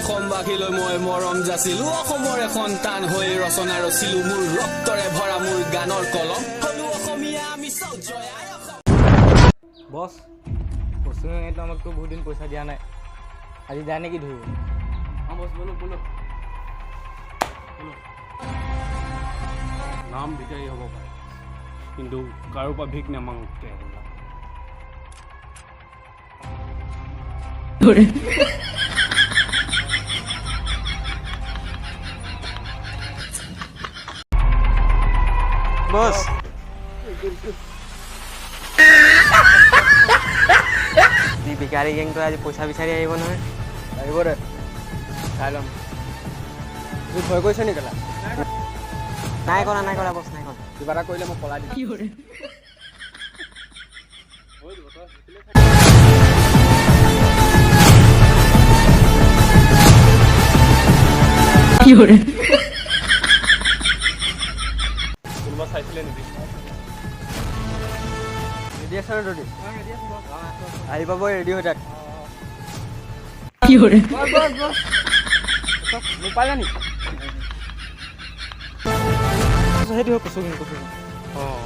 অসমবাসীলৈ মই মৰম যাচিলো অসমৰ এখন টান হৈ ৰচনা ৰচিলো মোৰ ৰক্তৰে ভৰা মোৰ গানৰ কলম হলো অসমীয়া আমি চব জয় আই অসম বস কোচিং তো আমাকতো বহুত দিন পইচা দিয়া নাই আজি যায় নেকি ধৰিব বস বলো বলো নাম ভিকাৰী হ'ব পাৰে কিন্তু কাৰো পৰা ভিক নামাঙকে বস ভিকাৰী গেংটো আজি পইচা বিচাৰি আহিব নহয় আহিব দে চাই ল'ম তুমি ভয় কৰিছ নেকি কেলা নাই কৰা বস নাই কৰা কিবা এটা কৰিলে মই পলাই দিম কোনোবা চাইছিলে নেকি ৰেডি আছে ৰেডি আহি পাব ৰেডি হৈ থাক নোপালে নি সেইটো কৈছো অঁ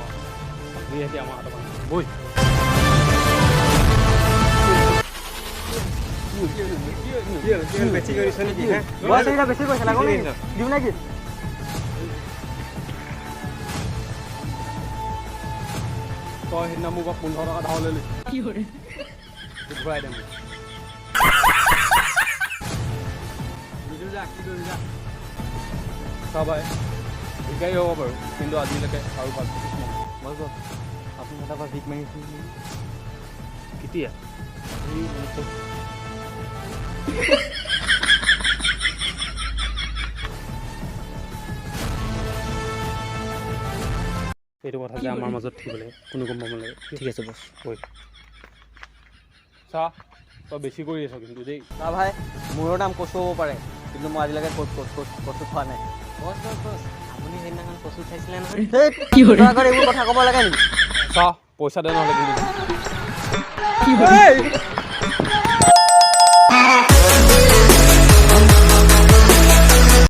এতিয়া আমাৰ হাতত বৈ বেছি কৰিছ নেকি বেছি পইচা লাগো নেকি দিম নেকি তই সেইদিনা মোৰ পৰা 15 টকা ধাৰ লৈ ঘূৰাই দিম চাবাই ভিকাৰী হ'ব বাৰু কিন্তু আজিলৈকে আৰু পাঁচ মই আপুনি এটা পৰা ভিক মাৰিছোঁ কেতিয়া এইটো কথা যে আমাৰ মাজত থাকিব লাগে কোনো গম পাব লাগে ঠিক আছে বছ কৈ চা তই বেছি কৰি আছ কিন্তু দেই চা ভাই মোৰো নাম কচু হ'ব পাৰে কিন্তু মই আজিলৈকে কচু খোৱা নাই বছ আপুনি সেইদিনাখন কচু খাইছিলে নহয় এইবোৰ কথা ক'ব লাগে নেকি চা পইচা দে নহ'লে কিন্তু